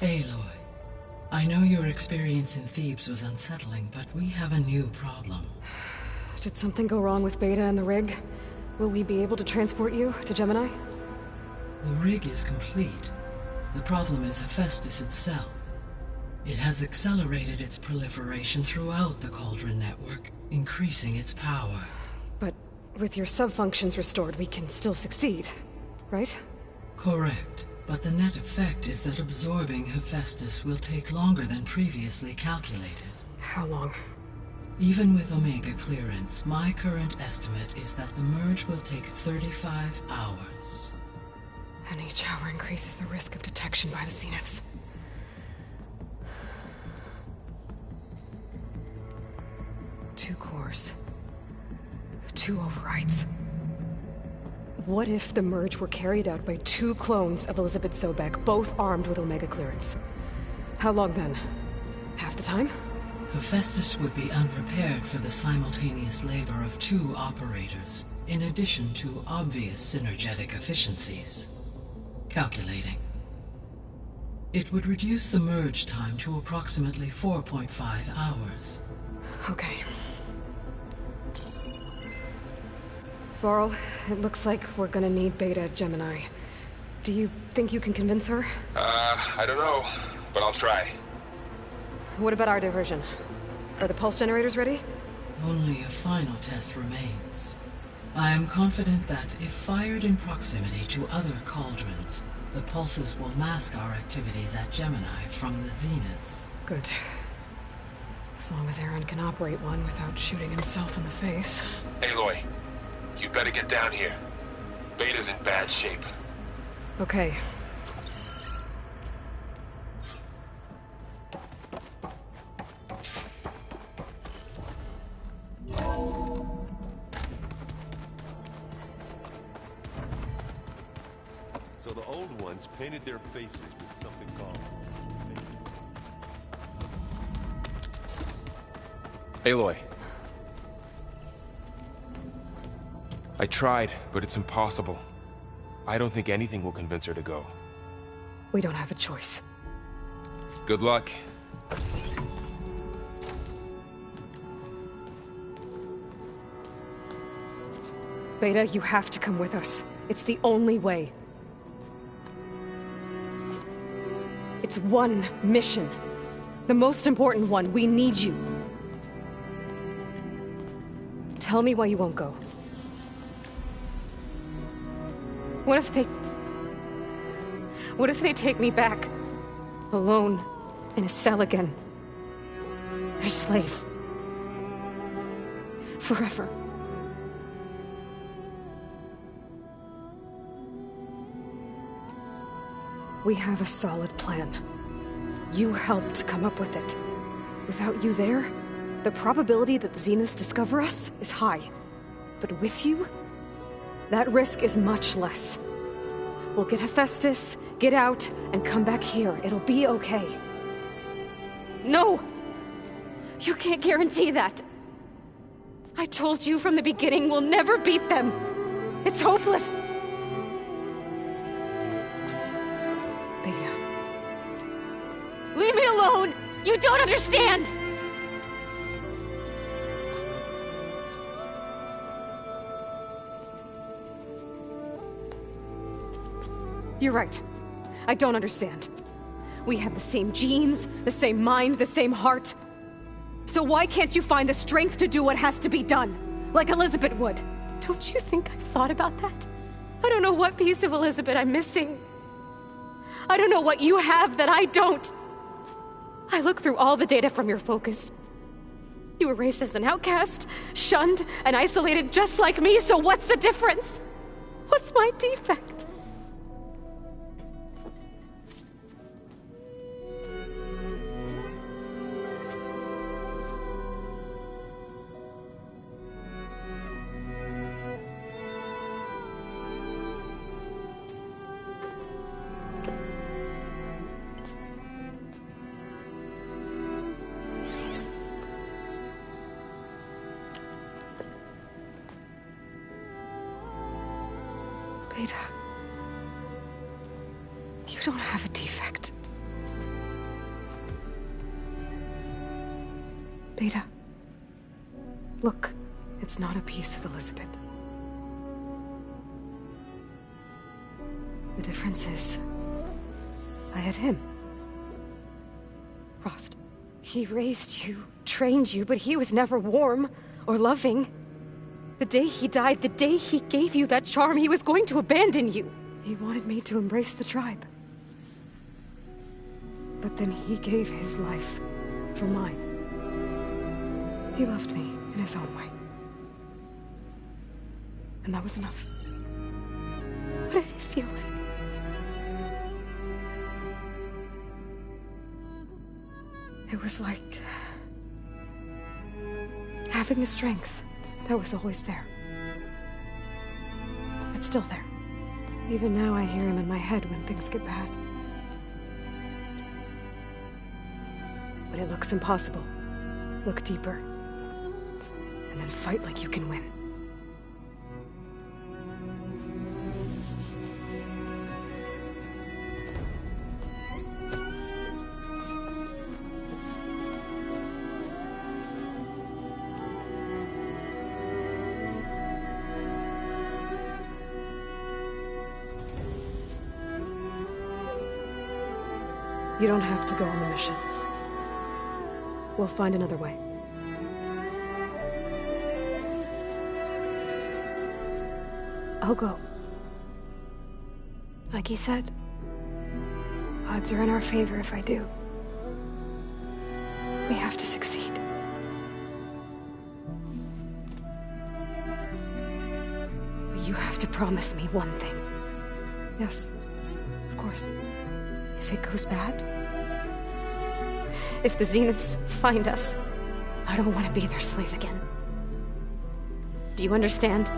Aloy, I know your experience in Thebes was unsettling, but we have a new problem. Did something go wrong with Beta and the rig? Will we be able to transport you to Gemini? The rig is complete. The problem is Hephaestus itself. It has accelerated its proliferation throughout the Cauldron network, increasing its power. But with your sub-functions restored, we can still succeed, right? Correct, but the net effect is that absorbing Hephaestus will take longer than previously calculated. How long? Even with Omega clearance, my current estimate is that the merge will take 35 hours. And each hour increases the risk of detection by the Zeniths. Two cores. Two overrides. What if the merge were carried out by two clones of Elizabeth Sobek, both armed with Omega clearance? How long then? Half the time? Hephaestus would be unprepared for the simultaneous labor of two operators, in addition to obvious synergetic efficiencies. Calculating. It would reduce the merge time to approximately 4.5 hours. Okay. Varl, it looks like we're gonna need Beta at Gemini. Do you think you can convince her? I don't know, but I'll try. What about our diversion? Are the pulse generators ready? Only a final test remains. I am confident that, if fired in proximity to other cauldrons, the pulses will mask our activities at Gemini from the Zeniths. Good. As long as Aaron can operate one without shooting himself in the face. Aloy, you better get down here. Beta's in bad shape. Okay. So the old ones painted their faces with something called... Aloy. I tried, but it's impossible. I don't think anything will convince her to go. We don't have a choice. Good luck. Beta, you have to come with us. It's the only way. It's one mission. The most important one. We need you. Tell me why you won't go. What if they take me back? Alone, in a cell again. Their slave. Forever. We have a solid plan. You helped come up with it. Without you there, the probability that the Zeniths discover us is high. But with you, that risk is much less. We'll get Hephaestus, get out, and come back here. It'll be okay. No! You can't guarantee that. I told you from the beginning we'll never beat them. It's hopeless. Beta. Leave me alone! You don't understand! You're right. I don't understand. We have the same genes, the same mind, the same heart. So why can't you find the strength to do what has to be done? Like Elizabeth would. Don't you think I've thought about that? I don't know what piece of Elizabeth I'm missing. I don't know what you have that I don't. I look through all the data from your focus. You were raised as an outcast, shunned, and isolated just like me, so what's the difference? What's my defect? Beta, you don't have a defect. Beta. Look, it's not a piece of Elizabeth. The difference is, I had him. Frost. He raised you, trained you, but he was never warm or loving. The day he died, the day he gave you that charm, he was going to abandon you. He wanted me to embrace the tribe. But then he gave his life for mine. He loved me in his own way. And that was enough. What did it feel like? It was like having the strength that was always there. It's still there. Even now I hear him in my head when things get bad. When it looks impossible, look deeper. And then fight like you can win. You don't have to go on the mission. We'll find another way. I'll go. Like you said, odds are in our favor if I do. We have to succeed. But you have to promise me one thing. Yes, of course. If it goes bad, if the Zeniths find us, I don't want to be their slave again. Do you understand?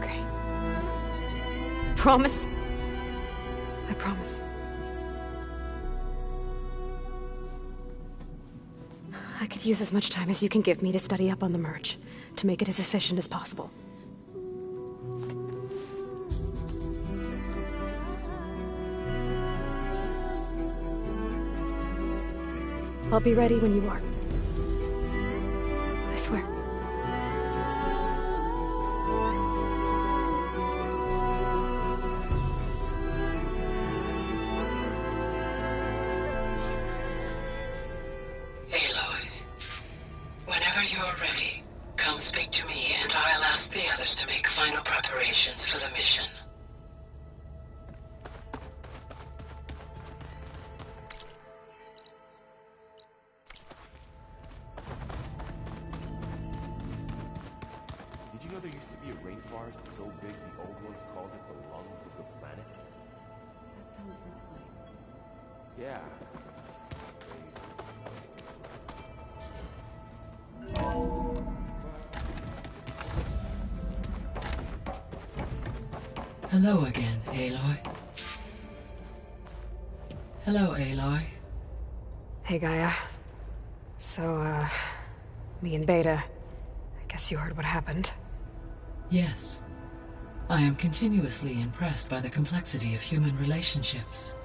Okay. Promise? I promise. I could use as much time as you can give me to study up on the merge, to make it as efficient as possible. I'll be ready when you are. I swear. Aloy, whenever you're ready, come speak to me and I'll ask the others to make final preparations for the mission. There used to be a rainforest so big the old ones called it the lungs of the planet? That sounds lovely. Yeah. Hello again, Aloy. Hello, Aloy. Hey, Gaia. So, me and Beta, I guess you heard what happened. Yes. I am continuously impressed by the complexity of human relationships.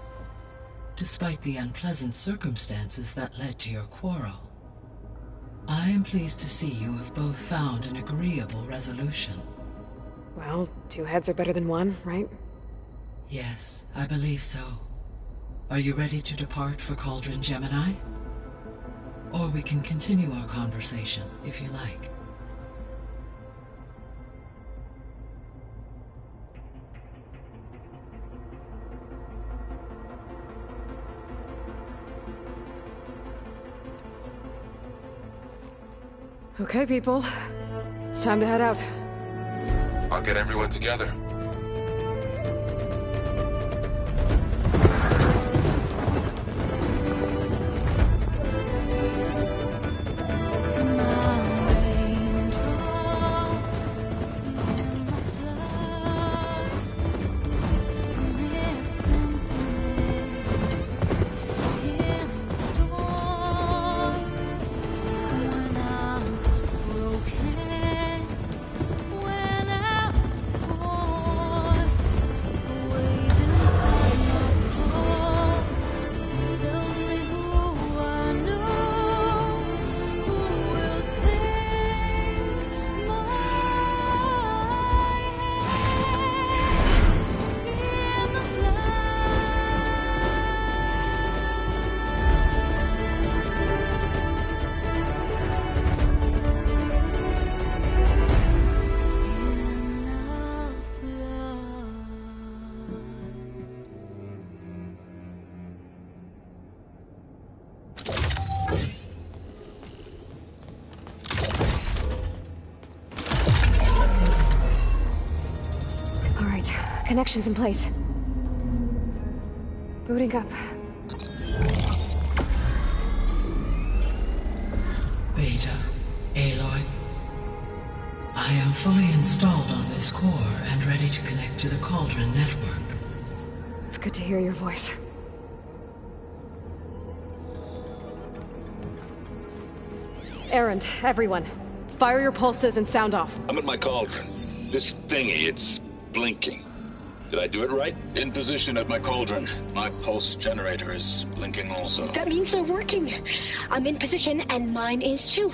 Despite the unpleasant circumstances that led to your quarrel, I am pleased to see you have both found an agreeable resolution. Well, 2 heads are better than 1, right? Yes, I believe so. Are you ready to depart for Cauldron Gemini? Or we can continue our conversation, if you like. Okay, people. It's time to head out. I'll get everyone together. Connection's in place. Booting up. Beta, Aloy. I am fully installed on this core and ready to connect to the Cauldron network. It's good to hear your voice. Errand, everyone. Fire your pulses and sound off. I'm at my cauldron. This thingy, it's blinking. Did I do it right? In position at my cauldron. My pulse generator is blinking also. That means they're working. I'm in position, and mine is too.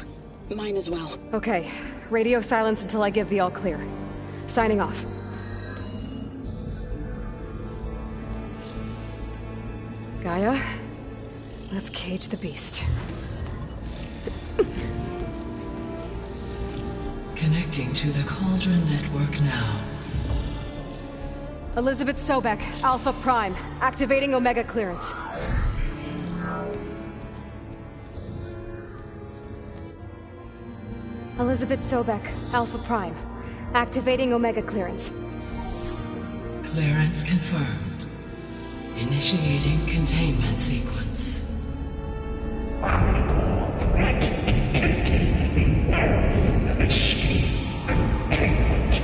Mine as well. Okay. Radio silence until I give the all clear. Signing off. Gaia, let's cage the beast. Connecting to the Cauldron network now. Elizabeth Sobek, Alpha Prime, activating Omega clearance. Elizabeth Sobek, Alpha Prime, activating Omega clearance. Clearance confirmed. Initiating containment sequence. Critical threat detected. Imperative escape containment.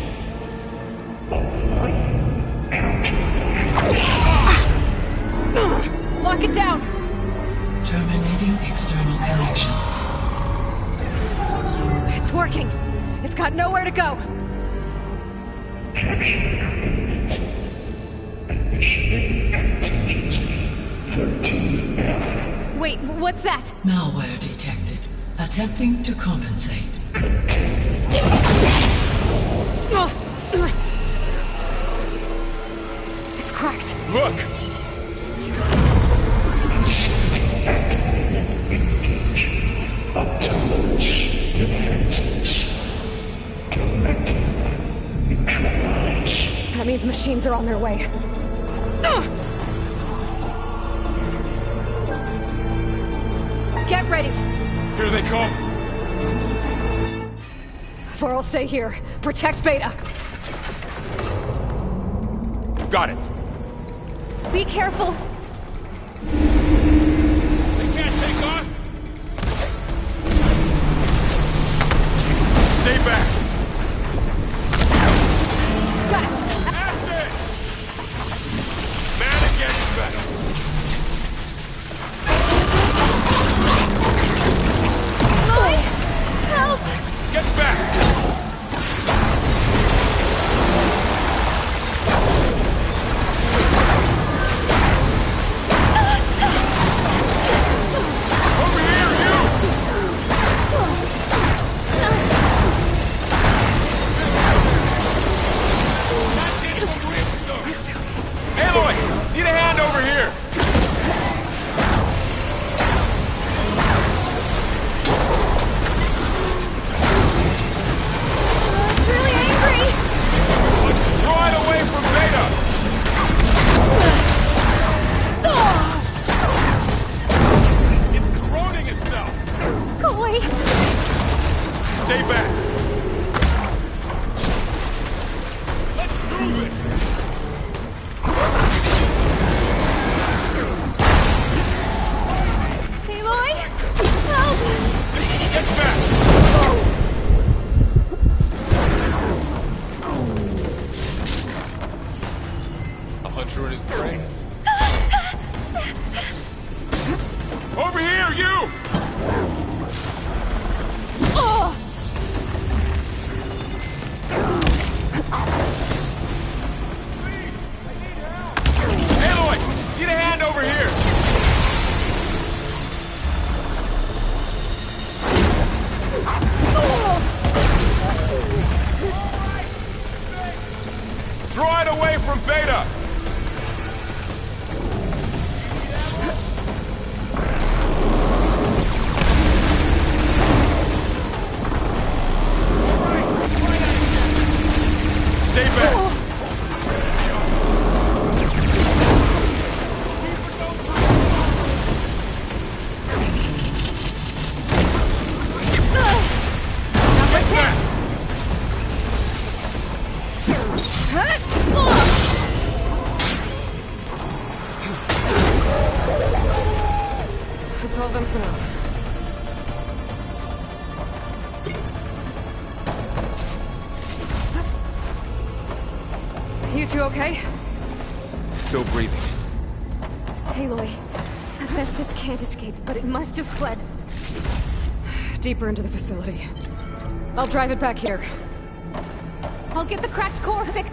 Applying countermeasures. Lock it down! Terminating external connections. It's working! It's got nowhere to go! Capture complete. Initiating contingency 13F. Wait, what's that? Malware detected. Attempting to compensate. It's cracked. Look! Engage. Autonomous defenses. Directive. Neutralize. That means machines are on their way. Get ready! Here they come! For'll stay here. Protect Beta. Got it! Be careful! They can't take us! Stay back! Got it! Ashton! Man against better! Help! Get back! Over here, you! You two okay? Still breathing. Aloy, Hephaestus can't escape, but it must have fled. Deeper into the facility. I'll drive it back here. I'll get the cracked core fixed.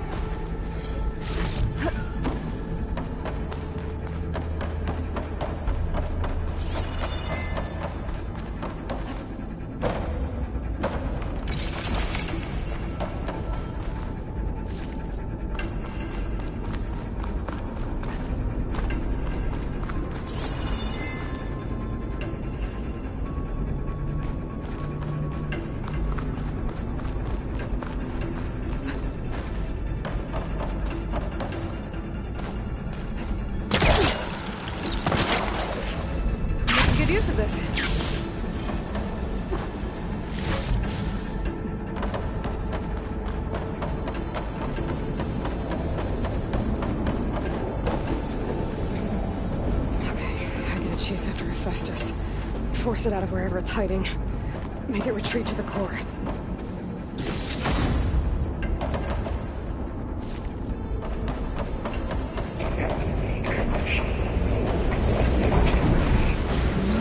Good use of this. Okay, I gotta chase after Hephaestus. Force it out of wherever it's hiding. Make it retreat to the core.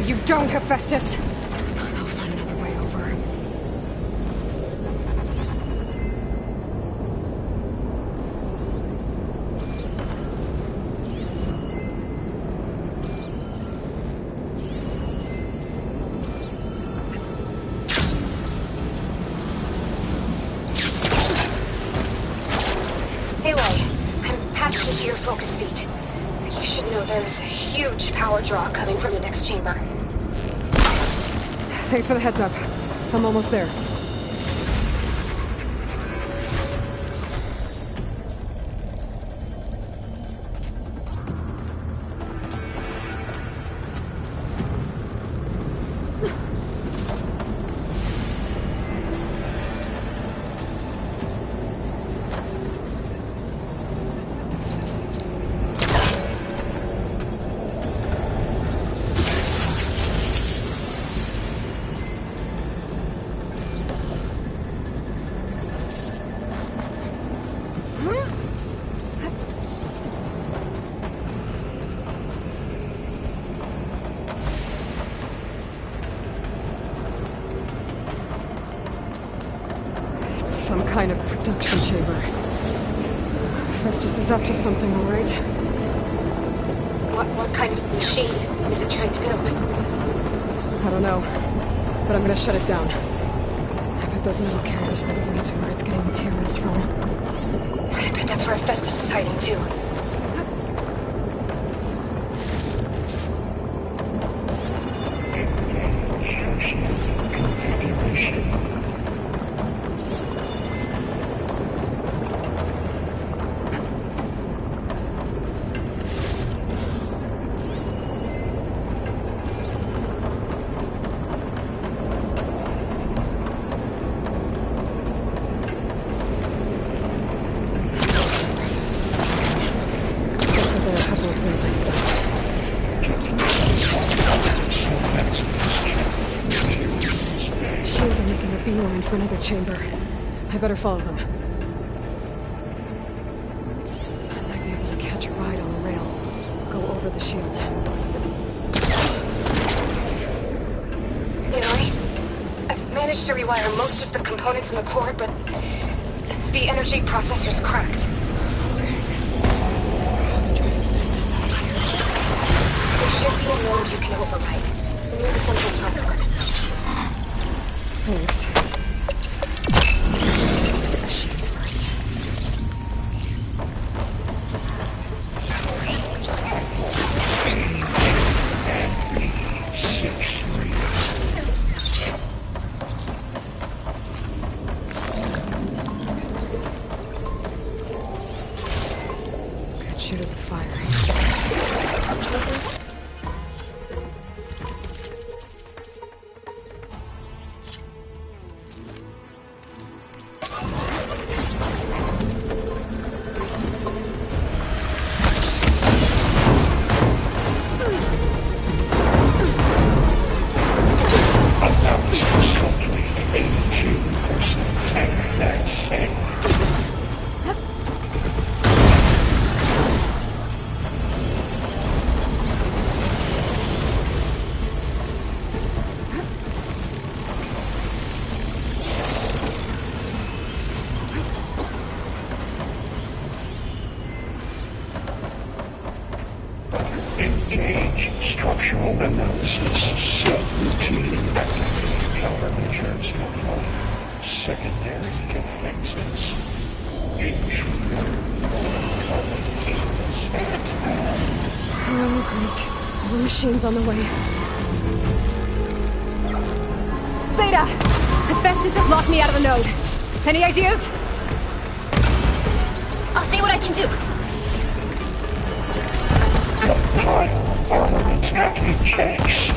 You don't, Hephaestus! I'll find another way over. Aloy, I'm patched into your focus feed. You should know there's a huge power draw coming from the next chamber. Thanks for the heads up. I'm almost there. Some kind of production chamber. Hephaestus is up to something, all right? What kind of machine is it trying to build? I don't know, but I'm gonna shut it down. I bet those metal carriers were leading to where it's getting materials from. I bet that's where Hephaestus is hiding, too. Shields are making a beeline for another chamber. I better follow them. I might be able to catch a ride on the rail. Go over the shields. Aloy, I've managed to rewire most of the components in the core, but the energy processor's cracked. There should be a node you can override. Near the central power grid. Thanks. Machines first. Could shoot it with fire. Internal analysis subroutine. Countermeasures apply. Secondary defenses. Intruder. Oh, great. More machines on the way. Beta! Hephaestus has locked me out of the node. Any ideas? I'll see what I can do. Armament tracking checks.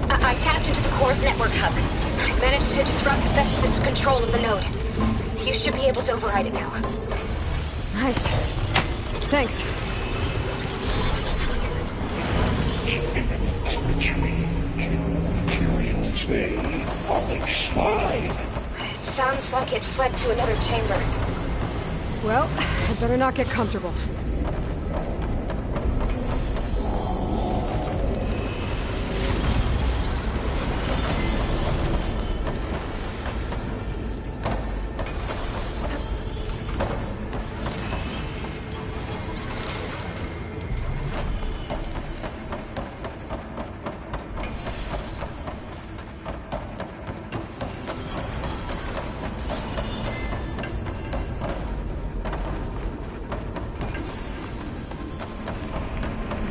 I tapped into the core's network hub. I managed to disrupt Hephaestus' control of the node. You should be able to override it now. Nice. Thanks. It sounds like it fled to another chamber. Well, I better not get comfortable.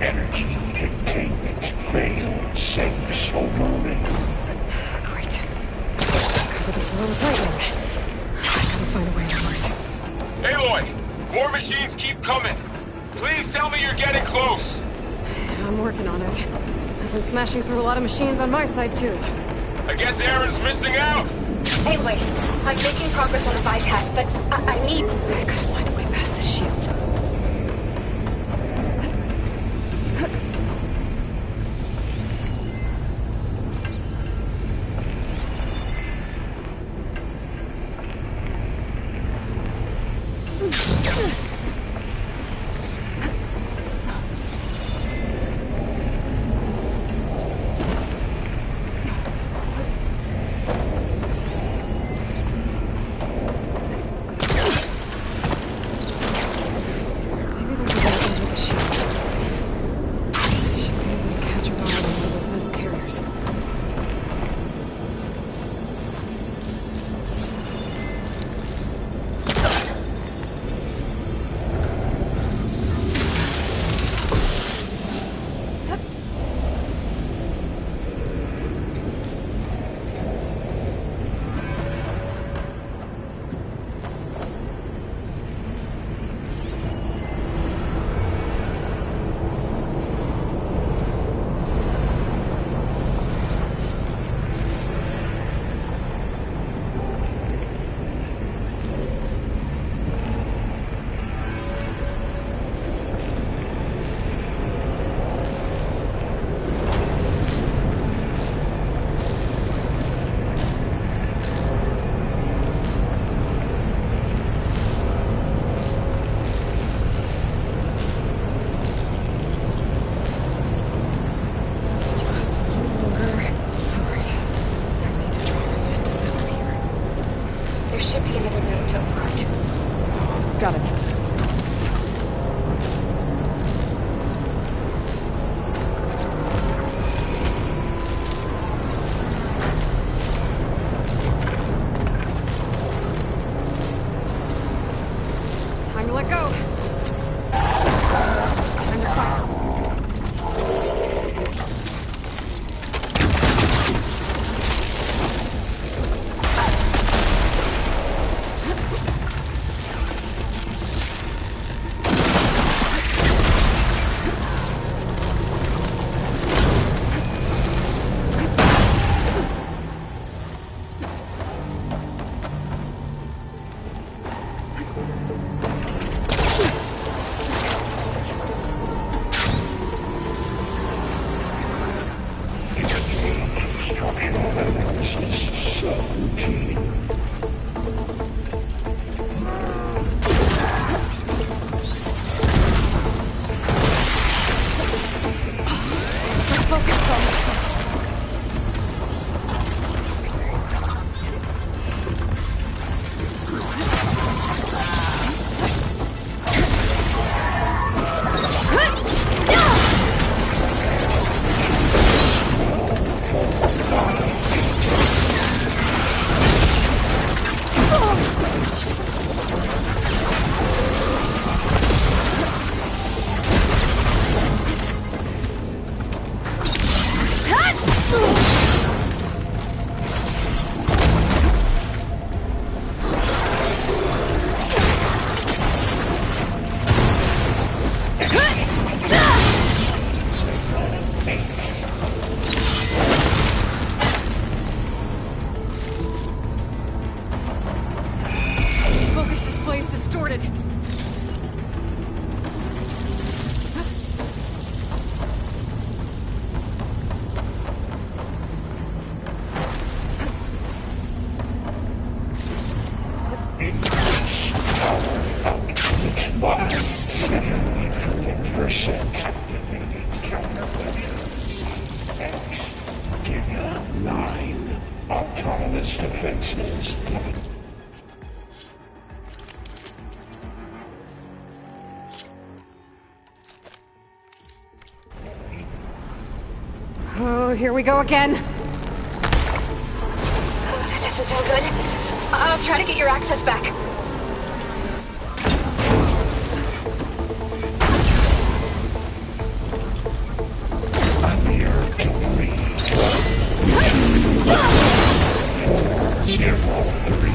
Energy containment failed. Safe overloading. Great. Cover the floor with lightning. I gotta find a way over it. Aloy! More machines keep coming! Please tell me you're getting close! I'm working on it. I've been smashing through a lot of machines on my side, too. I guess Aaron's missing out! Anyway, I'm making progress on the bypass, but I need... I gotta find a way past this shield. defenses. Oh, here we go again. That doesn't sound good. I'll try to get your access back. I'm here to breathe. 403.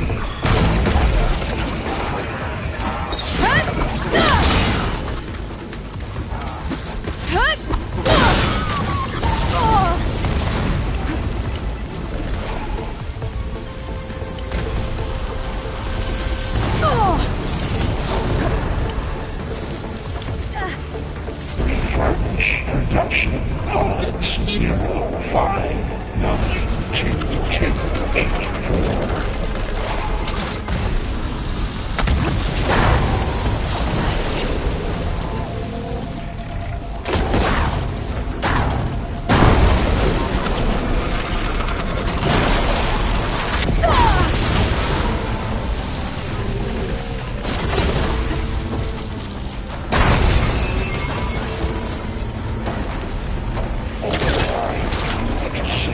Refurbish production pods 05922284.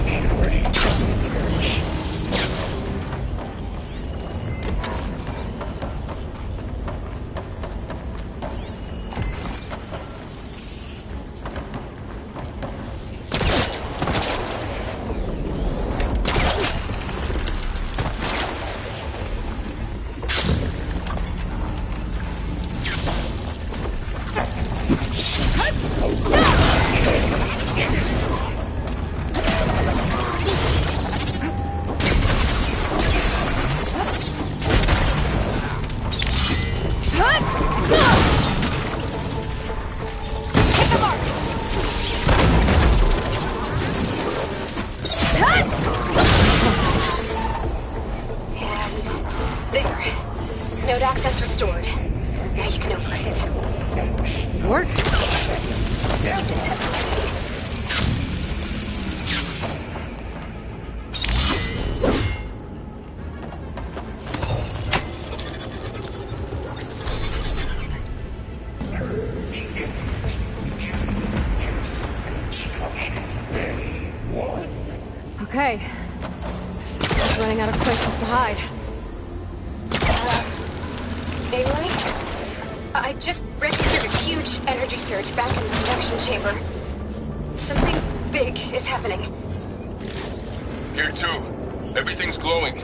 Security perimeters. Node access restored. Now you can operate it. Work? Okay. Just running out of places to hide. Aloy? I just registered a huge energy surge back in the production chamber. Something big is happening. Here too. Everything's glowing.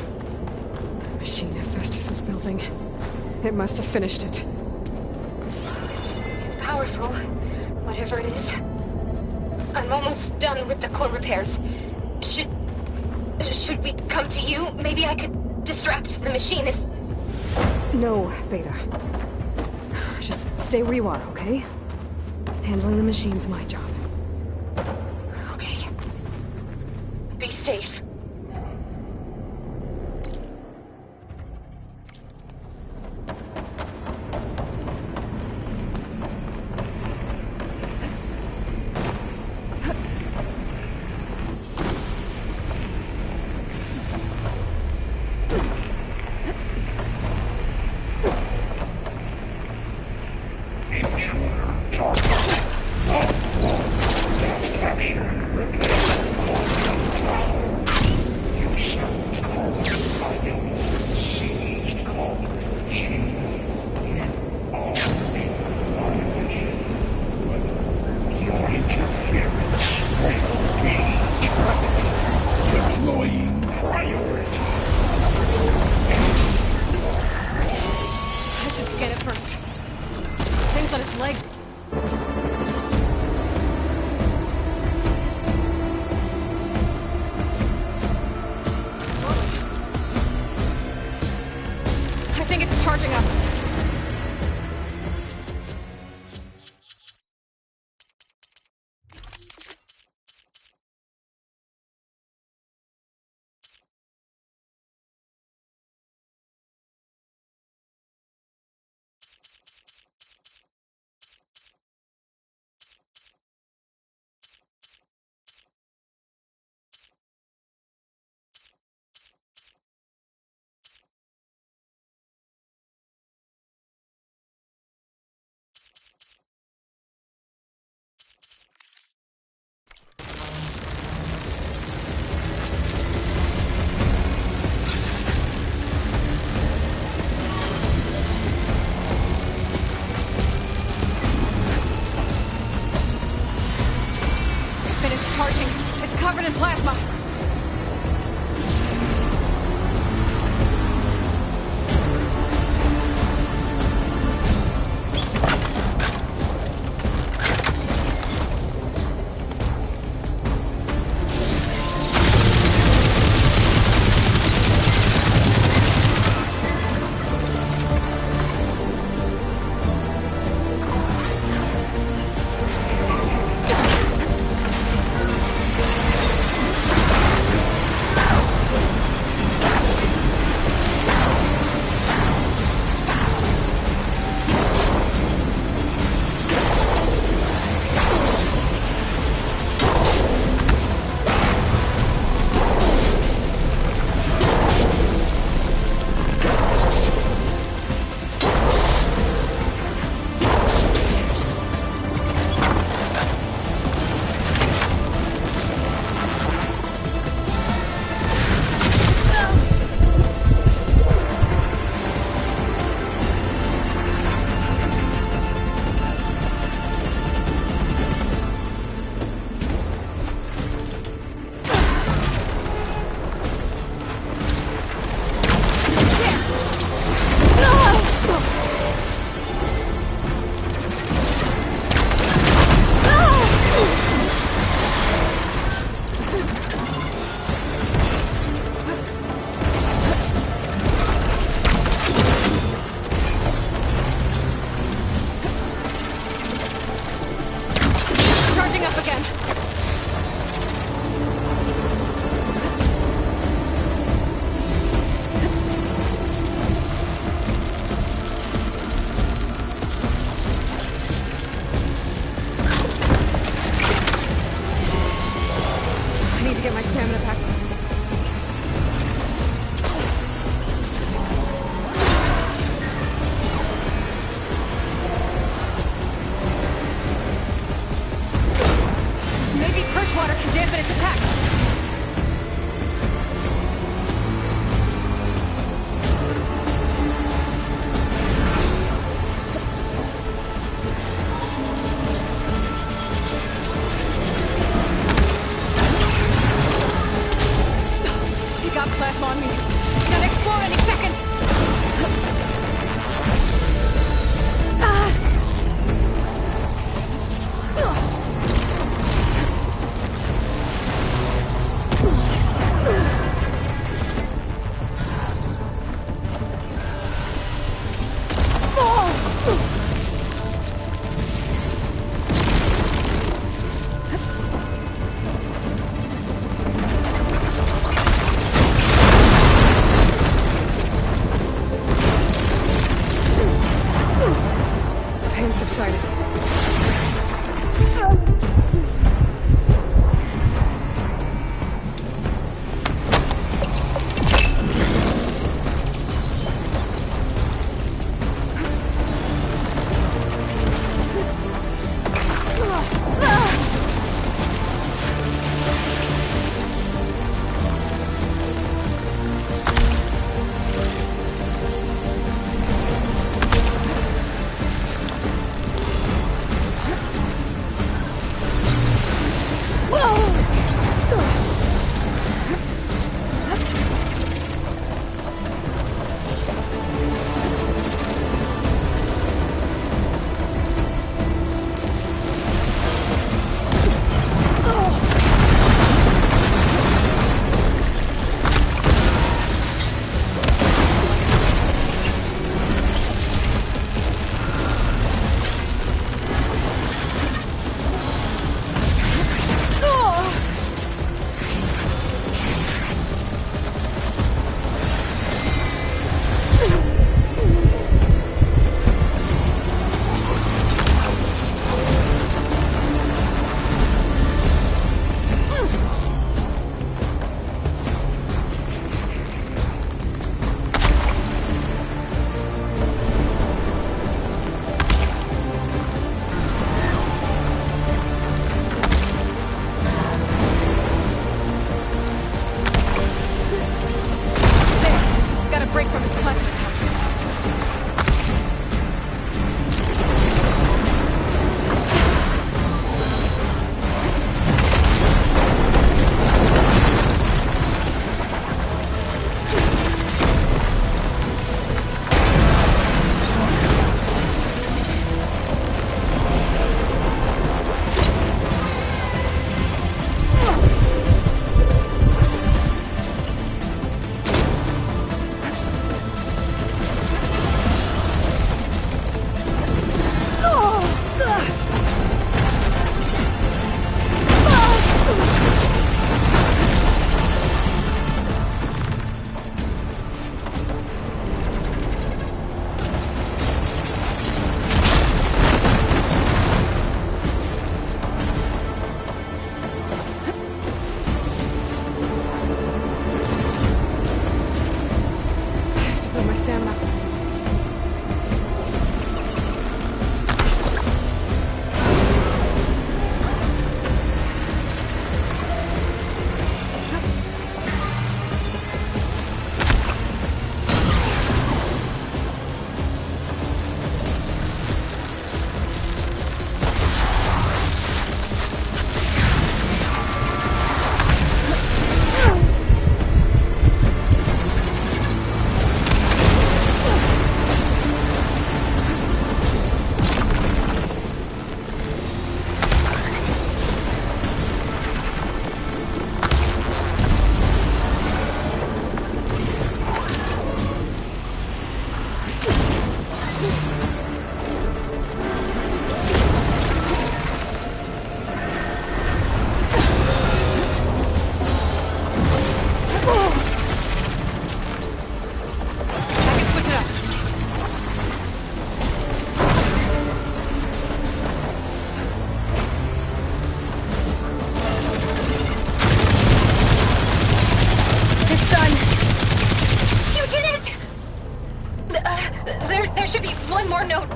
The machine Hephaestus was building. It must have finished it. It's powerful, whatever it is. I'm almost done with the core repairs. Should we come to you? Maybe I could distract the machine if... No, Beta. Just stay where you are, okay? Handling the machine's my job. Okay. Be safe. charging. It's covered in plasma. Get my stamina back. Maybe perch water can dampen its attack. Plasma on me. It's gonna explode any second!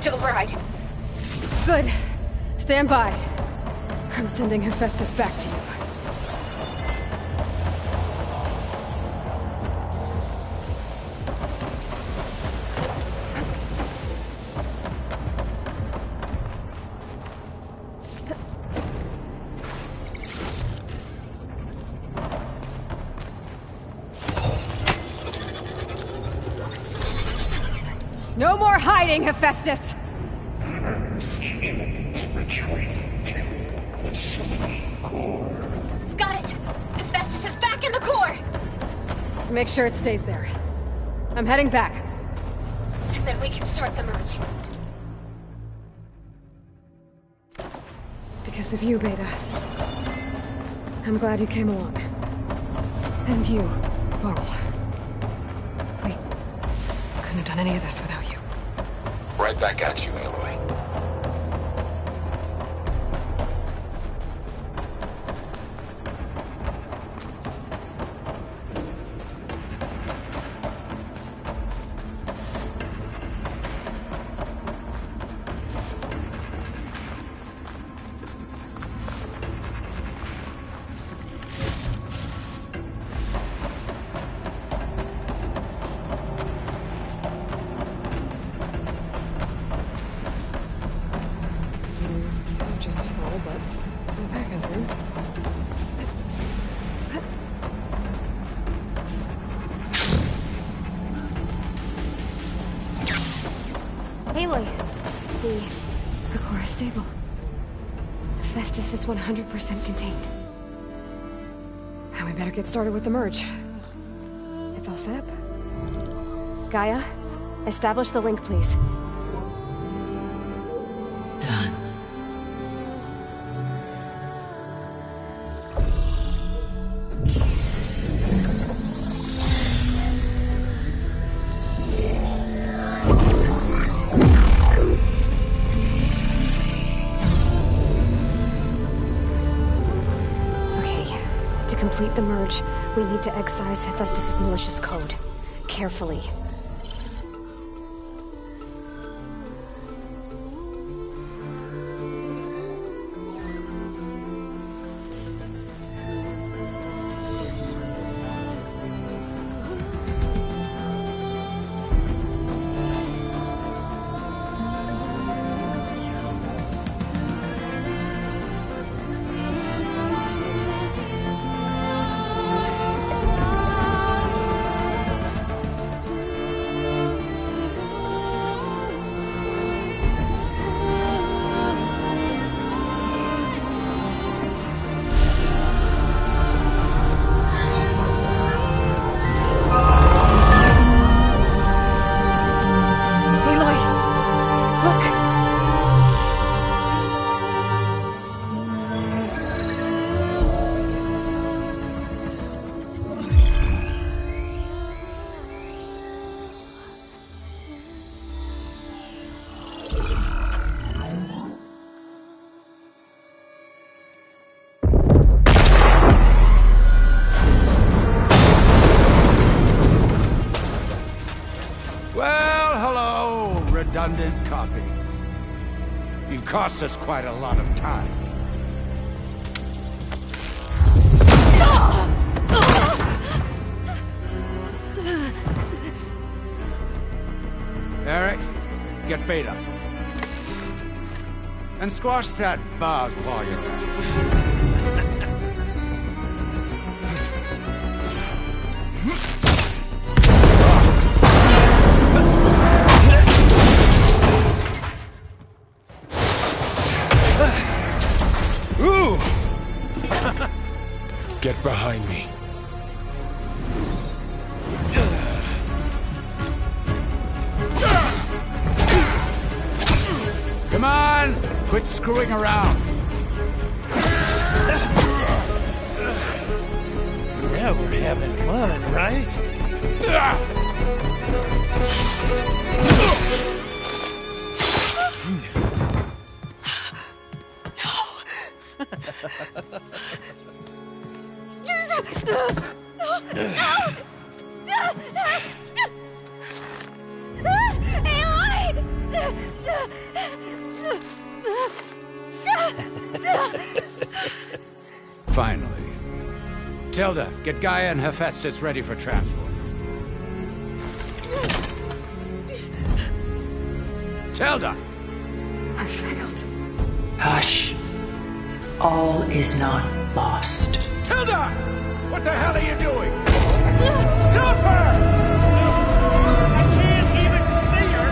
to override. Good. Stand by. I'm sending Hephaestus back to you. No more hiding, Hephaestus! Got it! Hephaestus is back in the core! Make sure it stays there. I'm heading back. And then we can start the merge. Because of you, Beta. I'm glad you came along. And you, Varl. We couldn't have done any of this without you. Right back at you, Aloy. Just full, but the pack has room. Aloy, the core is stable. Hephaestus is 100% contained. And we better get started with the merge. It's all set up. Gaia, establish the link, please. Done. To complete the merge, we need to excise Hephaestus' malicious code. Carefully. Redundant copy. You cost us quite a lot of time. Eric, get Beta. And squash that bug while you're at it. Get behind me. Come on! Quit screwing around. Yeah, we're having fun, right? Aloy! Finally. Tilda, get Gaia and Hephaestus ready for transport. Tilda! I failed. Hush. All is not lost. Tilda! What the hell are you doing? Stop her! I can't even see her!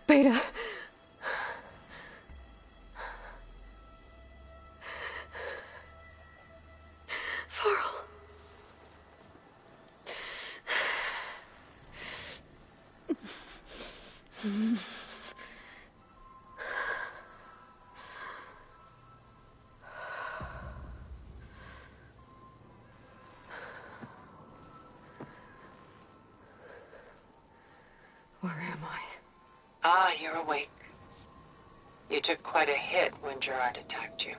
Beta. Farrell. Where am I? Ah, you're awake. You took quite a hit when Gerard attacked you.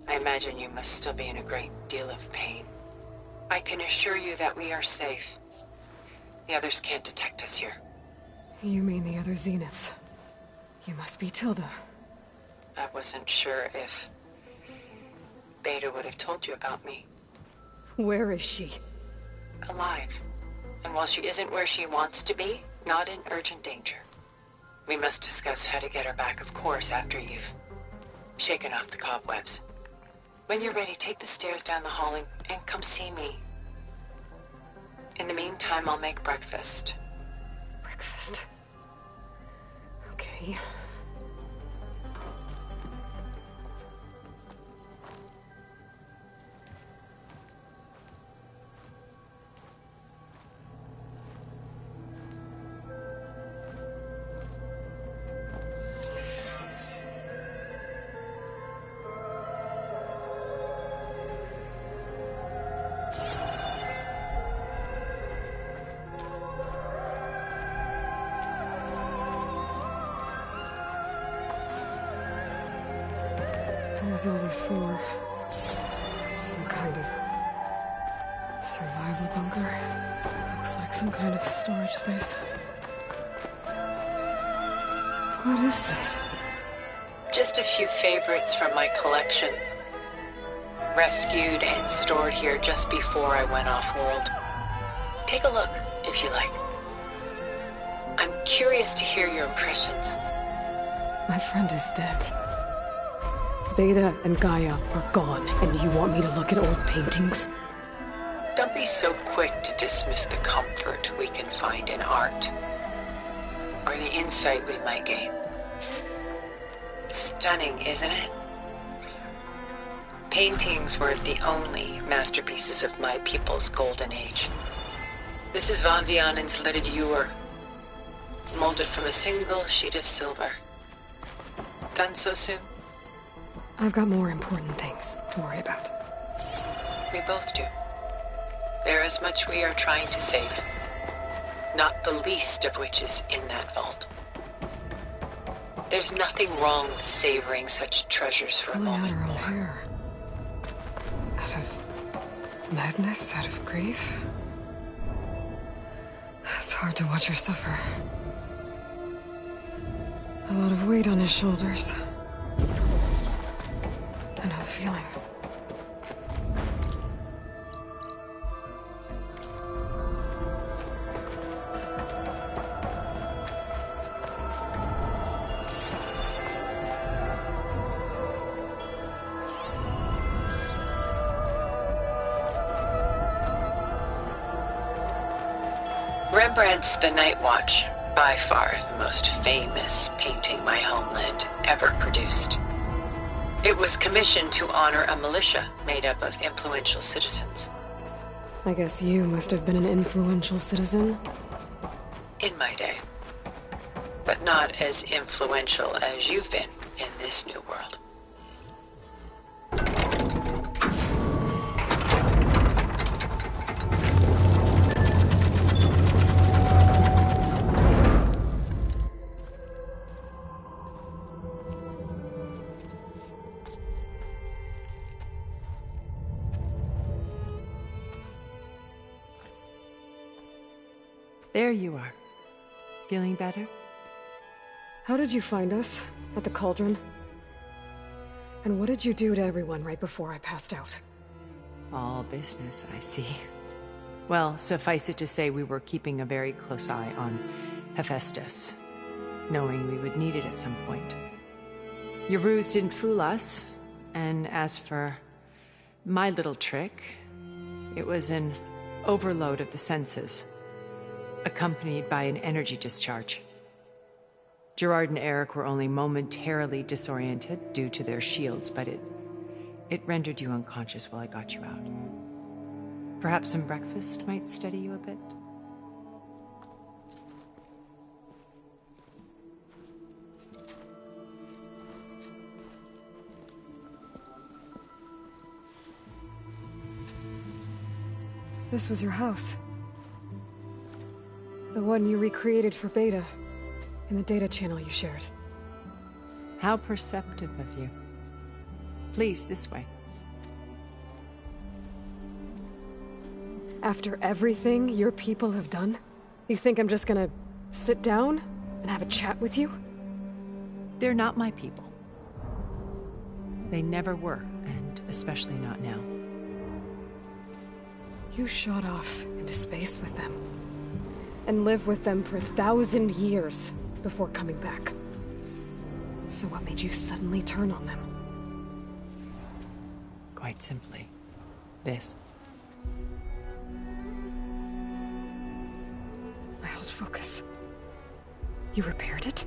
I imagine you must still be in a great deal of pain. I can assure you that we are safe. The others can't detect us here. You mean the other Zeniths? You must be Tilda. I wasn't sure if Beta would have told you about me. Where is she? Alive. And while she isn't where she wants to be, not in urgent danger. We must discuss how to get her back, of course, after you've shaken off the cobwebs. When you're ready, take the stairs down the hall and come see me. In the meantime, I'll make breakfast. Breakfast. Okay. What was all this for? Some kind of survival bunker? Looks like some kind of storage space. What is this? Just a few favorites from my collection. Rescued and stored here just before I went off-world. Take a look, if you like. I'm curious to hear your impressions. My friend is dead. Beta and Gaia are gone, and you want me to look at old paintings? Don't be so quick to dismiss the comfort we can find in art, or the insight we might gain. Stunning, isn't it? Paintings weren't the only masterpieces of my people's golden age. This is Van Vianen's lidded ewer, molded from a single sheet of silver. Done so soon? I've got more important things to worry about. We both do. There is much we are trying to save, not the least of which is in that vault. There's nothing wrong with savoring such treasures for a moment Out her own more. hair. Out of madness, out of grief. It's hard to watch her suffer. A lot of weight on his shoulders. I know the feeling. Rembrandt's The Night Watch, by far the most famous painting my homeland ever produced. It was commissioned to honor a militia made up of influential citizens. I guess you must have been an influential citizen. In my day. But not as influential as you've been in this new world. There you are. Feeling better? How did you find us? At the cauldron? And what did you do to everyone right before I passed out? All business, I see. Well, suffice it to say we were keeping a very close eye on Hephaestus, knowing we would need it at some point. Your ruse didn't fool us, and as for my little trick, it was an overload of the senses, accompanied by an energy discharge. Gerard and Eric were only momentarily disoriented due to their shields, but it rendered you unconscious while I got you out. Perhaps some breakfast might steady you a bit? This was your house. The one you recreated for Beta, in the data channel you shared. How perceptive of you. Please, this way. After everything your people have done, you think I'm just gonna sit down and have a chat with you? They're not my people. They never were, and especially not now. You shot off into space with them, and lived with them for 1,000 years before coming back. So what made you suddenly turn on them? Quite simply, this. My old focus. You repaired it?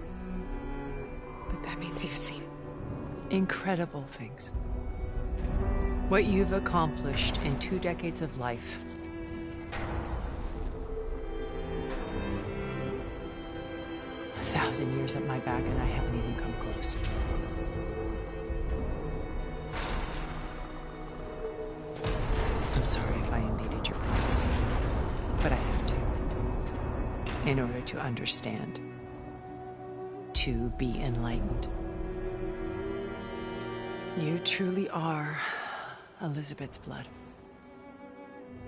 But that means you've seen... incredible things. What you've accomplished in 2 decades of life. A 1,000 years at my back and I haven't even come close. I'm sorry if I invaded your privacy, but I have to. In order to understand. To be enlightened. You truly are Elizabeth's blood.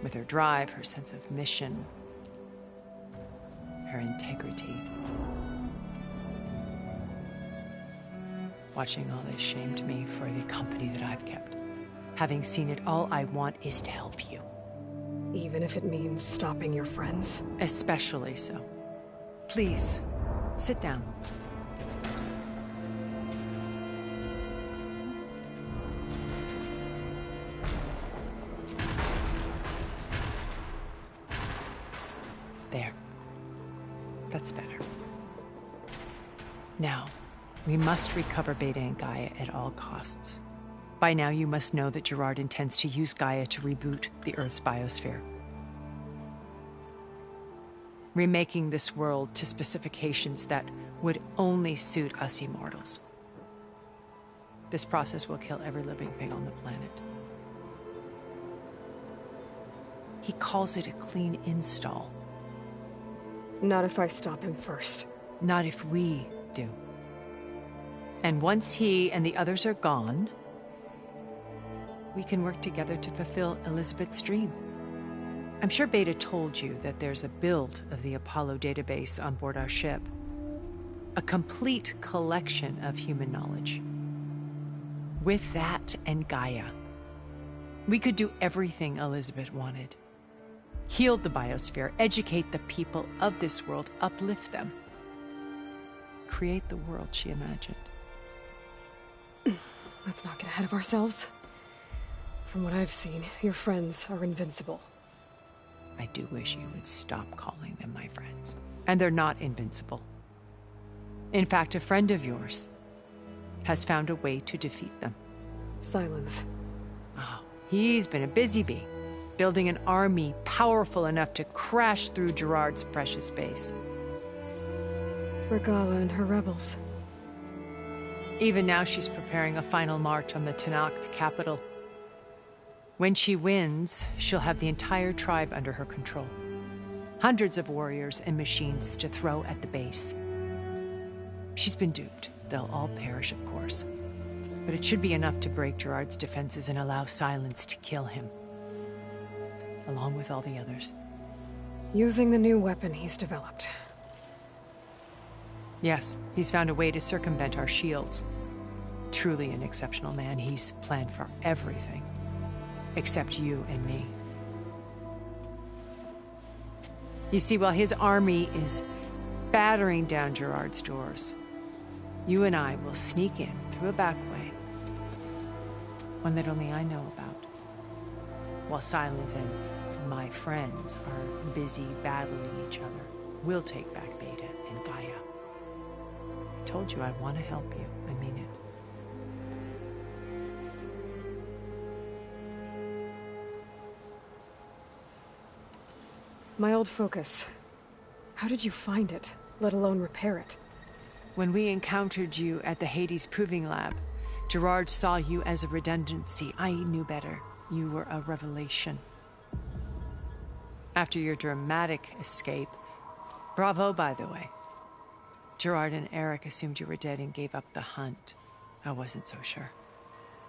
With her drive, her sense of mission, her integrity. Watching all this shamed me for the company that I've kept. Having seen it, all I want is to help you. Even if it means stopping your friends? Especially so. Please, sit down. There. That's better. Now, we must recover Beta and Gaia at all costs. By now, you must know that Gerard intends to use Gaia to reboot the Earth's biosphere. Remaking this world to specifications that would only suit us immortals. This process will kill every living thing on the planet. He calls it a clean install. Not if I stop him first. Not if we do. And once he and the others are gone, we can work together to fulfill Elizabeth's dream. I'm sure Beta told you that there's a build of the Apollo database on board our ship. A complete collection of human knowledge. With that and Gaia, we could do everything Elizabeth wanted. Heal the biosphere, educate the people of this world, uplift them. Create the world she imagined. Let's not get ahead of ourselves. From what I've seen, your friends are invincible. I do wish you would stop calling them my friends. And they're not invincible. In fact, a friend of yours has found a way to defeat them. Silence. Oh, he's been a busy bee, building an army powerful enough to crash through Gerard's precious base. Regala and her rebels. Even now she's preparing a final march on the Tenakth capital. When she wins, she'll have the entire tribe under her control. Hundreds of warriors and machines to throw at the base. She's been duped. They'll all perish, of course. But it should be enough to break Gerard's defenses and allow Silence to kill him. Along with all the others. Using the new weapon he's developed. Yes, he's found a way to circumvent our shields. Truly an exceptional man. He's planned for everything. Except you and me. You see, while his army is battering down Gerard's doors, you and I will sneak in through a back way. One that only I know about. While Silence and my friends are busy battling each other, we'll take back Beta and Gaia. I told you I want to help you. I mean it. My old focus. How did you find it, let alone repair it? When we encountered you at the Hades Proving Lab, Gerard saw you as a redundancy. I knew better. You were a revelation. After your dramatic escape, bravo, by the way. Gerard and Eric assumed you were dead and gave up the hunt. I wasn't so sure.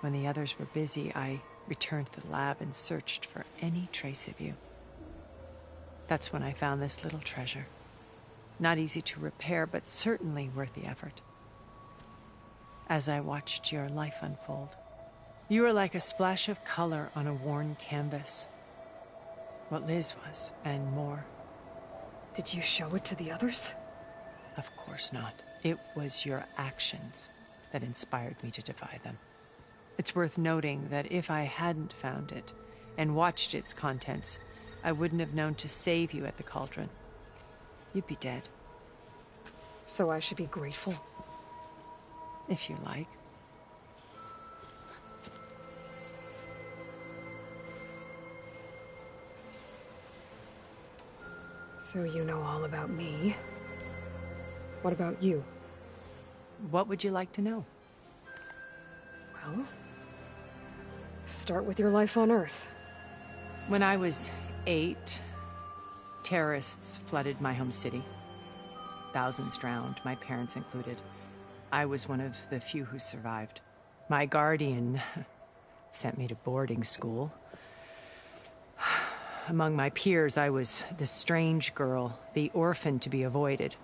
When the others were busy, I returned to the lab and searched for any trace of you. That's when I found this little treasure. Not easy to repair, but certainly worth the effort. As I watched your life unfold, you were like a splash of color on a worn canvas. What Liz was, and more. Did you show it to the others? Of course not. It was your actions that inspired me to defy them. It's worth noting that if I hadn't found it and watched its contents, I wouldn't have known to save you at the cauldron. You'd be dead. So I should be grateful? If you like. So you know all about me. What about you? What would you like to know? Well, start with your life on Earth. When I was 8, terrorists flooded my home city. Thousands drowned, my parents included. I was one of the few who survived. My guardian sent me to boarding school. Among my peers, I was the strange girl, the orphan to be avoided.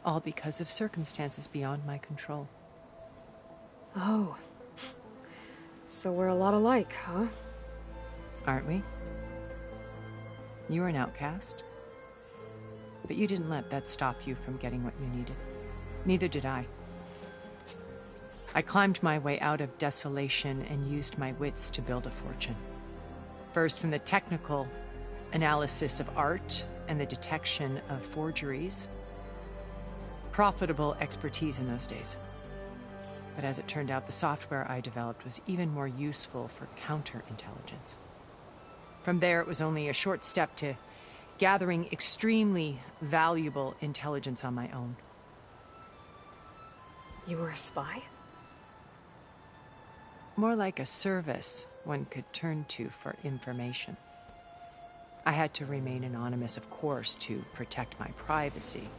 All because of circumstances beyond my control. Oh. So we're a lot alike, huh? Aren't we? You were an outcast. But you didn't let that stop you from getting what you needed. Neither did I. I climbed my way out of desolation and used my wits to build a fortune. First from the technical analysis of art and the detection of forgeries. Profitable expertise in those days. But as it turned out, the software I developed was even more useful for counterintelligence. From there, it was only a short step to gathering extremely valuable intelligence on my own. You were a spy? More like a service one could turn to for information. I had to remain anonymous, of course, to protect my privacy.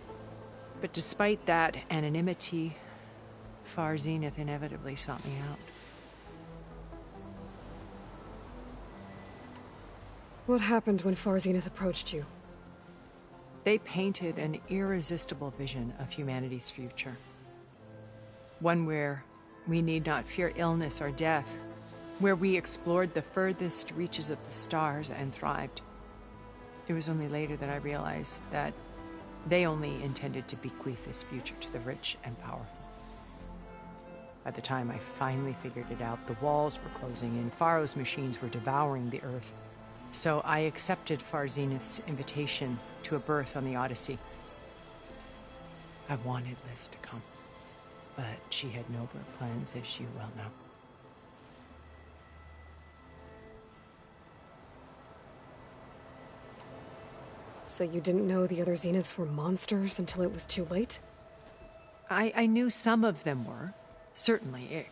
But despite that anonymity, Far Zenith inevitably sought me out. What happened when Far Zenith approached you? They painted an irresistible vision of humanity's future. One where we need not fear illness or death, where we explored the furthest reaches of the stars and thrived. It was only later that I realized that they only intended to bequeath this future to the rich and powerful. By the time I finally figured it out, the walls were closing in, Pharaoh's machines were devouring the Earth. So I accepted Far Zenith's invitation to a berth on the Odyssey. I wanted Liz to come, but she had nobler plans, as you well know. So you didn't know the other Zeniths were monsters until it was too late? I knew some of them were, certainly.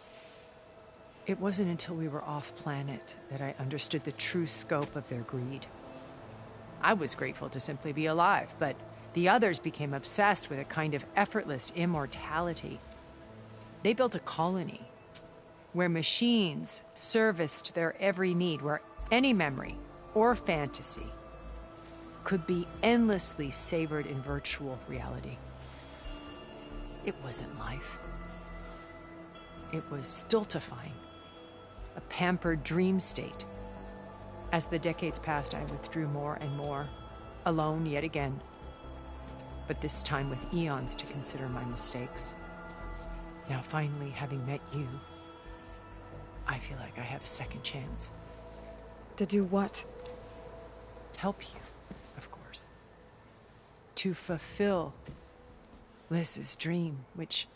It wasn't until we were off-planet that I understood the true scope of their greed. I was grateful to simply be alive, but the others became obsessed with a kind of effortless immortality. They built a colony where machines serviced their every need, where any memory or fantasy could be endlessly savored in virtual reality. It wasn't life. It was stultifying, a pampered dream state. As the decades passed, I withdrew more and more, alone yet again, but this time with eons to consider my mistakes. Now finally, having met you, I feel like I have a second chance. To do what? Help you, of course. To fulfill Liz's dream, which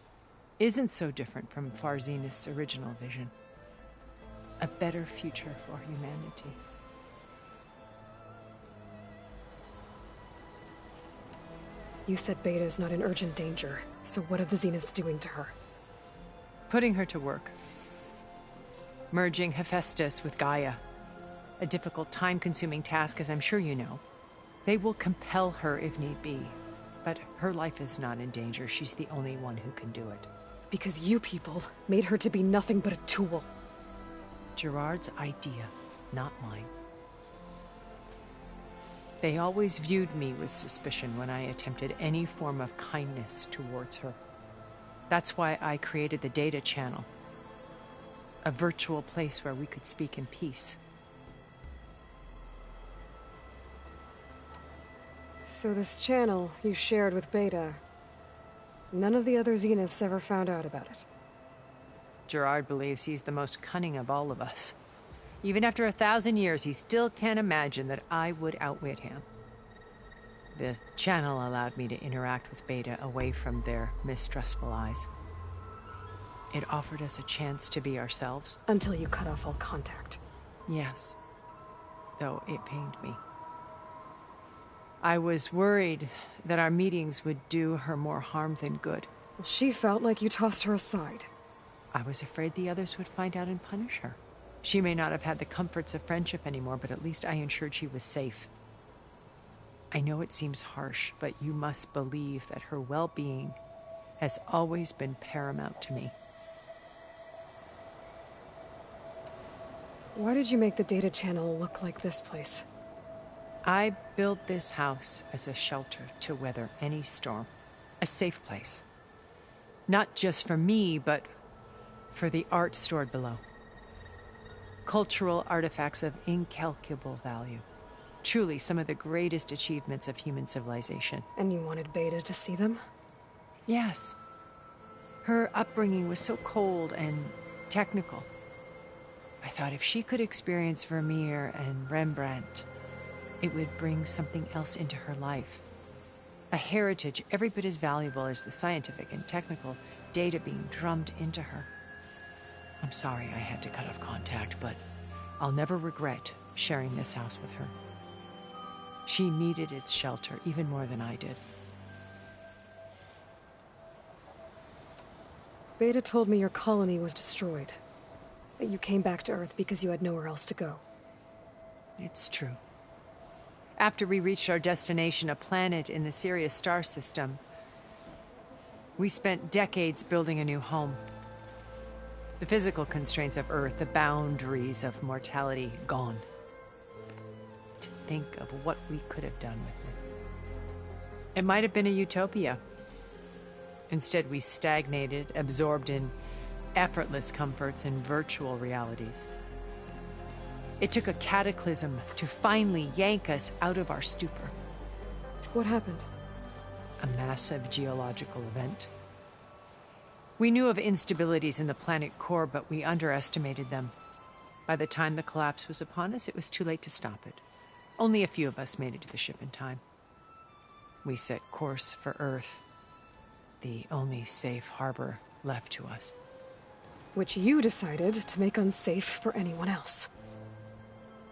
isn't so different from Far Zenith's original vision. A better future for humanity. You said Beta is not in urgent danger, so what are the Zeniths doing to her? Putting her to work. Merging Hephaestus with Gaia. A difficult, time-consuming task, as I'm sure you know. They will compel her if need be. But her life is not in danger. She's the only one who can do it. Because you people made her to be nothing but a tool. Gerard's idea, not mine. They always viewed me with suspicion when I attempted any form of kindness towards her. That's why I created the data channel. A virtual place where we could speak in peace. So this channel you shared with Beta, none of the other Zeniths ever found out about it? Gerard believes he's the most cunning of all of us. Even after 1,000 years, he still can't imagine that I would outwit him. The channel allowed me to interact with Beta away from their mistrustful eyes. It offered us a chance to be ourselves. Until you cut off all contact. Yes. Though it pained me. I was worried that our meetings would do her more harm than good. Well, she felt like you tossed her aside. I was afraid the others would find out and punish her. She may not have had the comforts of friendship anymore, but at least I ensured she was safe. I know it seems harsh, but you must believe that her well-being has always been paramount to me. Why did you make the data channel look like this place? I built this house as a shelter to weather any storm. A safe place. Not just for me, but for the art stored below. Cultural artifacts of incalculable value. Truly some of the greatest achievements of human civilization. And you wanted Beta to see them? Yes. Her upbringing was so cold and technical. I thought if she could experience Vermeer and Rembrandt, it would bring something else into her life. A heritage every bit as valuable as the scientific and technical data being drummed into her. I'm sorry I had to cut off contact, but I'll never regret sharing this house with her. She needed its shelter even more than I did. Beta told me your colony was destroyed. That you came back to Earth because you had nowhere else to go. It's true. After we reached our destination, a planet in the Sirius star system, we spent decades building a new home. The physical constraints of Earth, the boundaries of mortality, gone. To think of what we could have done with it. It might have been a utopia. Instead, we stagnated, absorbed in effortless comforts and virtual realities. It took a cataclysm to finally yank us out of our stupor. What happened? A massive geological event. We knew of instabilities in the planet core, but we underestimated them. By the time the collapse was upon us, it was too late to stop it. Only a few of us made it to the ship in time. We set course for Earth, the only safe harbor left to us. Which you decided to make unsafe for anyone else.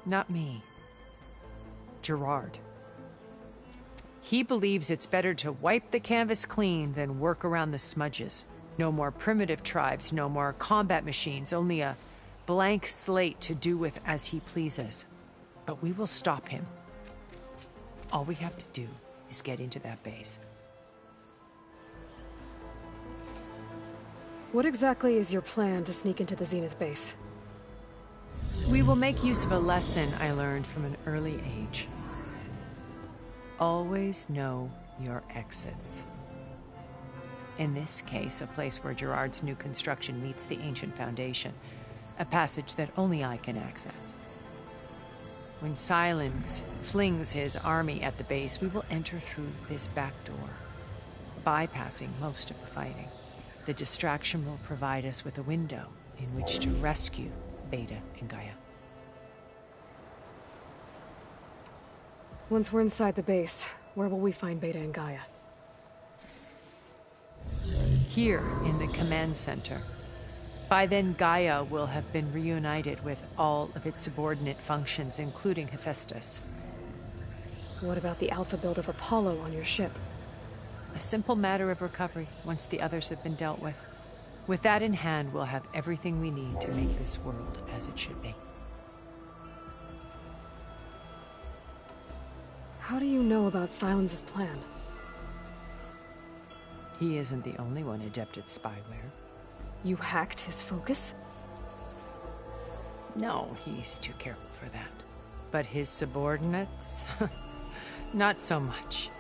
Not me. Gerard. He believes it's better to wipe the canvas clean than work around the smudges. No more primitive tribes, no more combat machines, only a blank slate to do with as he pleases. But we will stop him. All we have to do is get into that base. What exactly is your plan to sneak into the Zenith base? We will make use of a lesson I learned from an early age. always know your exits. In this case, a place where Gerard's new construction meets the ancient foundation, a passage that only I can access. When Silence flings his army at the base, we will enter through this back door, bypassing most of the fighting. The distraction will provide us with a window in which to rescue Beta and Gaia. Once we're inside the base, where will we find Beta and Gaia? Here in the command center. By then, Gaia will have been reunited with all of its subordinate functions, including Hephaestus. What about the alpha build of Apollo on your ship? A simple matter of recovery once the others have been dealt with. With that in hand, we'll have everything we need to make this world as it should be. How do you know about Silence's plan? He isn't the only one adept at spyware. You hacked his focus? No, he's too careful for that. But his subordinates? Not so much.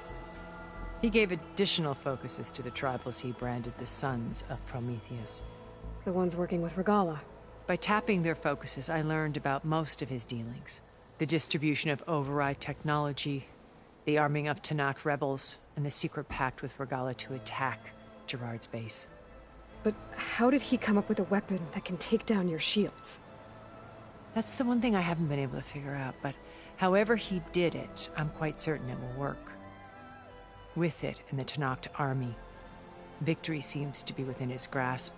He gave additional focuses to the tribals he branded the Sons of Prometheus. The ones working with Regala. By tapping their focuses, I learned about most of his dealings. The distribution of override technology, the arming of Tanakh rebels, and the secret pact with Regala to attack Gerard's base. But how did he come up with a weapon that can take down your shields? That's the one thing I haven't been able to figure out, but however he did it, I'm quite certain it will work. With it and the Tanakh army, victory seems to be within his grasp.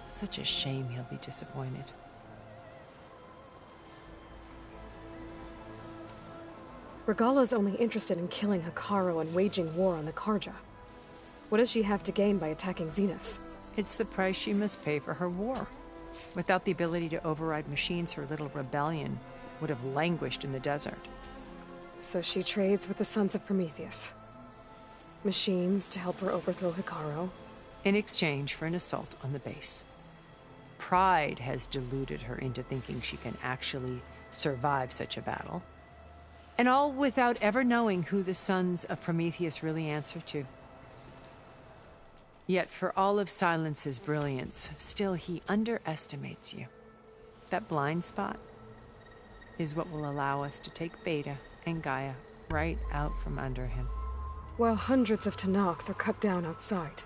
Such a shame he'll be disappointed. Regala's only interested in killing Hekarro and waging war on the Karja. What does she have to gain by attacking Zeniths? It's the price she must pay for her war. Without the ability to override machines, her little rebellion would have languished in the desert. So she trades with the Sons of Prometheus. Machines to help her overthrow Hekarro. In exchange for an assault on the base. Pride has deluded her into thinking she can actually survive such a battle. And all without ever knowing who the Sons of Prometheus really answer to. Yet for all of Silence's brilliance, still he underestimates you. That blind spot is what will allow us to take Beta and Gaia right out from under him. While hundreds of Tanakh are cut down outside.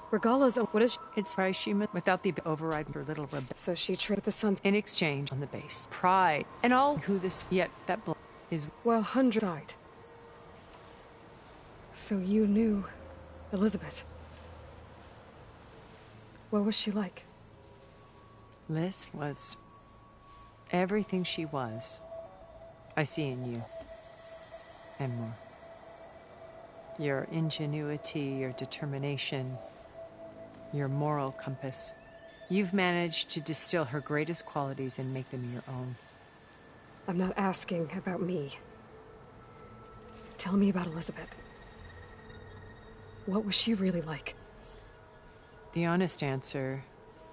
Regala's what is it's price she without the override her little rebel. So she traded the Sons in exchange on the base. Pride and all who this yet that is while hundreds died. So you knew Elizabeth. What was she like? Liz was everything she was. I see in you. And more. Your ingenuity, your determination, your moral compass. You've managed to distill her greatest qualities and make them your own. I'm not asking about me. Tell me about Elizabeth. What was she really like? The honest answer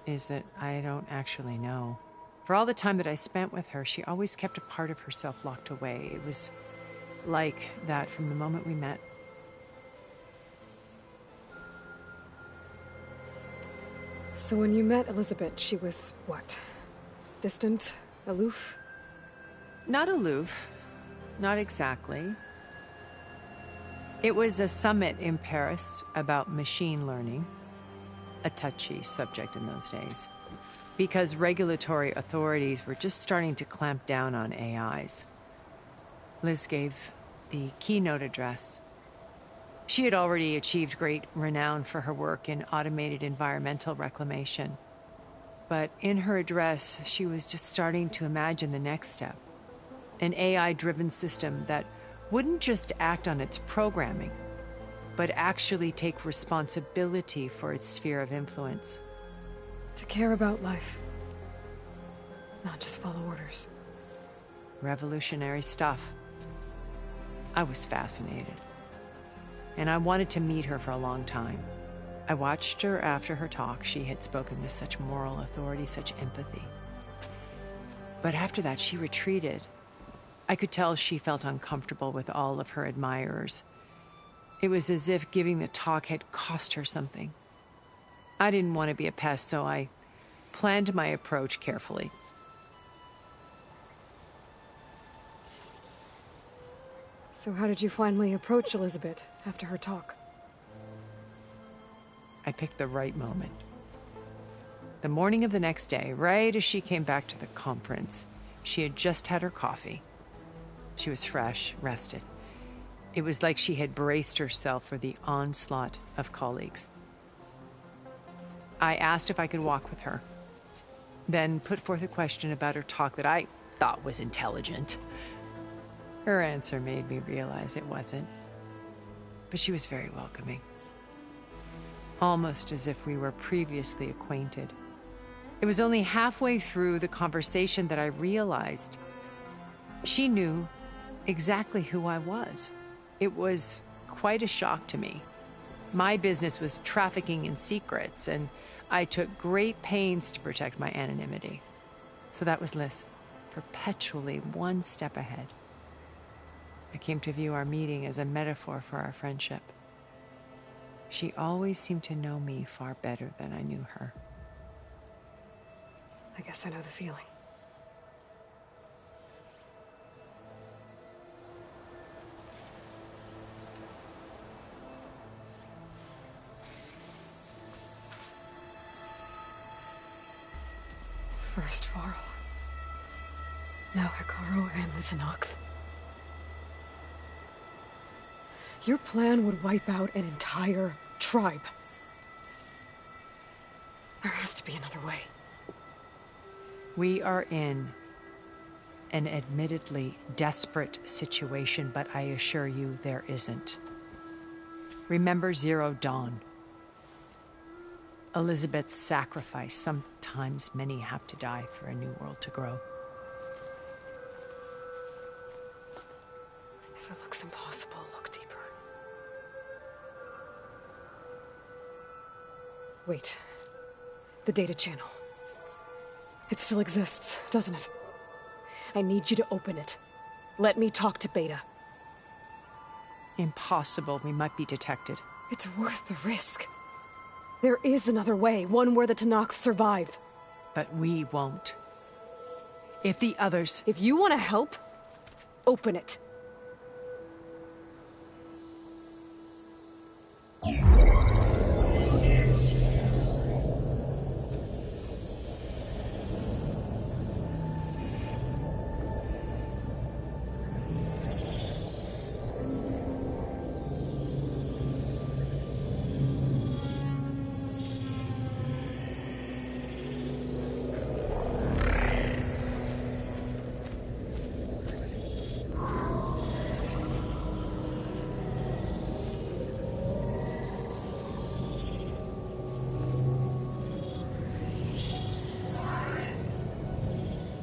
is that I don't actually know. For all the time that I spent with her, she always kept a part of herself locked away. It was like that from the moment we met. So when you met Elizabeth, she was what? Distant? Aloof? Not aloof. Not exactly. It was a summit in Paris about machine learning. A touchy subject in those days. Because regulatory authorities were just starting to clamp down on AIs. Liz gave the keynote address. She had already achieved great renown for her work in automated environmental reclamation. But in her address, she was just starting to imagine the next step. An AI-driven system that wouldn't just act on its programming, but actually take responsibility for its sphere of influence. To care about life. Not just follow orders. Revolutionary stuff. I was fascinated. And I wanted to meet her for a long time. I watched her after her talk. She had spoken with such moral authority, such empathy. But after that, she retreated. I could tell she felt uncomfortable with all of her admirers. It was as if giving the talk had cost her something. I didn't want to be a pest, so I planned my approach carefully. So how did you finally approach Elizabeth after her talk? I picked the right moment. The morning of the next day, right as she came back to the conference, she had just had her coffee. She was fresh, rested. It was like she had braced herself for the onslaught of colleagues. I asked if I could walk with her, then put forth a question about her talk that I thought was intelligent. Her answer made me realize it wasn't, but she was very welcoming. Almost as if we were previously acquainted. It was only halfway through the conversation that I realized she knew exactly who I was. It was quite a shock to me. My business was trafficking in secrets, and I took great pains to protect my anonymity. So that was Liz, perpetually one step ahead. I came to view our meeting as a metaphor for our friendship. She always seemed to know me far better than I knew her. I guess I know the feeling. First Varl. Now Hikaru and the Tenakth. Your plan would wipe out an entire tribe. There has to be another way. We are in an admittedly desperate situation, but I assure you there isn't. Remember Zero Dawn. Elizabeth's sacrifice. Sometimes many have to die for a new world to grow. If it looks impossible, look deeper. Wait. The data channel. It still exists, doesn't it? I need you to open it. Let me talk to Beta. Impossible. We might be detected. It's worth the risk. There is another way, one where the Tenakth survive. But we won't. If the others... If you want to help, open it.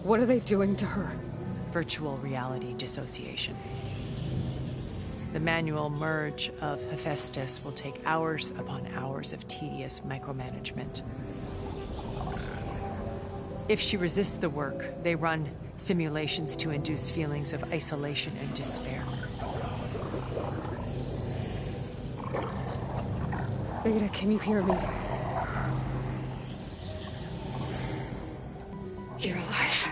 What are they doing to her? Virtual reality dissociation. The manual merge of Hephaestus will take hours upon hours of tedious micromanagement. If she resists the work, they run simulations to induce feelings of isolation and despair. Beta, can you hear me? You're alive.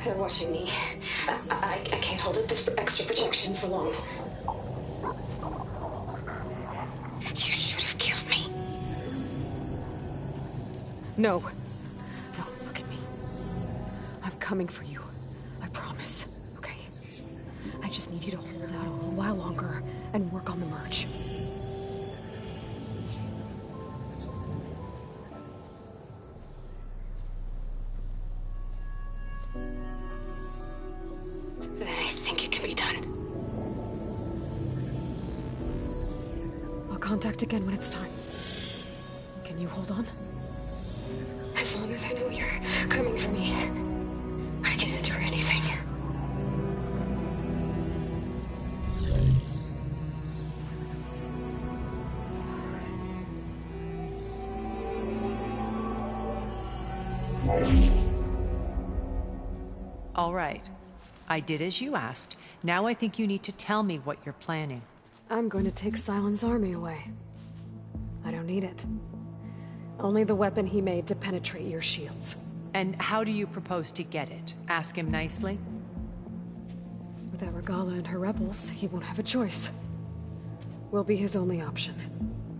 They're watching me. I can't hold up this extra projection for long. You should have killed me. No. No, look at me. I'm coming for you. I promise. Okay? I just need you to hold out a little while longer and work on the merge. Then I think it can be done. I'll contact again when it's time. Can you hold on? As long as I know you're coming for me, I can endure anything. All right. I did as you asked. Now I think you need to tell me what you're planning. I'm going to take Sylens' army away. I don't need it. Only the weapon he made to penetrate your shields. And how do you propose to get it? Ask him nicely? Without Regala and her rebels, he won't have a choice. We'll be his only option.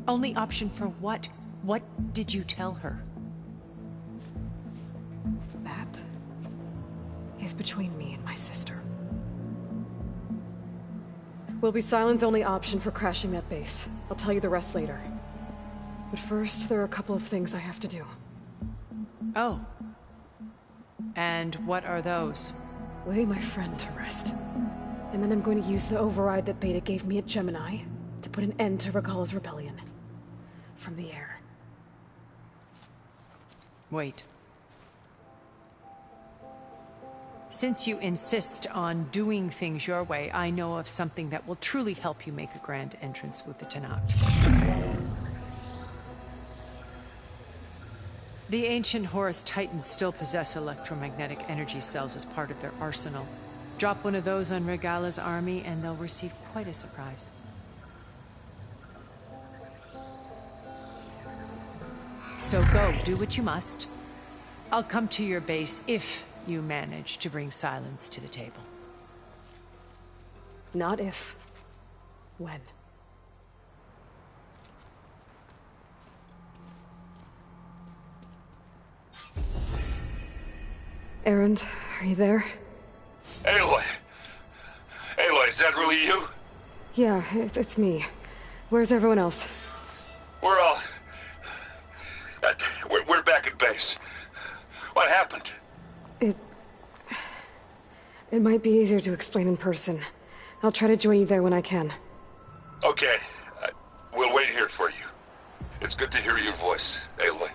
Only option for what? What did you tell her? That is between me and my sister. Will be Sylens' only option for crashing that base. I'll tell you the rest later. But first, there are a couple of things I have to do. Oh. And what are those? Lay my friend to rest. And then I'm going to use the override that Beta gave me at Gemini to put an end to Regala's rebellion. From the air. Wait. Since you insist on doing things your way, I know of something that will truly help you make a grand entrance with the Tenakth. The ancient Horus Titans still possess electromagnetic energy cells as part of their arsenal. Drop one of those on Regala's army and they'll receive quite a surprise. So go, do what you must. I'll come to your base if you manage to bring Sylens to the table. Not if. When. Erend, are you there? Aloy! Aloy, is that really you? Yeah, it's me. Where's everyone else? We're all... We're back at base. What happened? It might be easier to explain in person. I'll try to join you there when I can. Okay. We'll wait here for you. It's good to hear your voice, Aloy.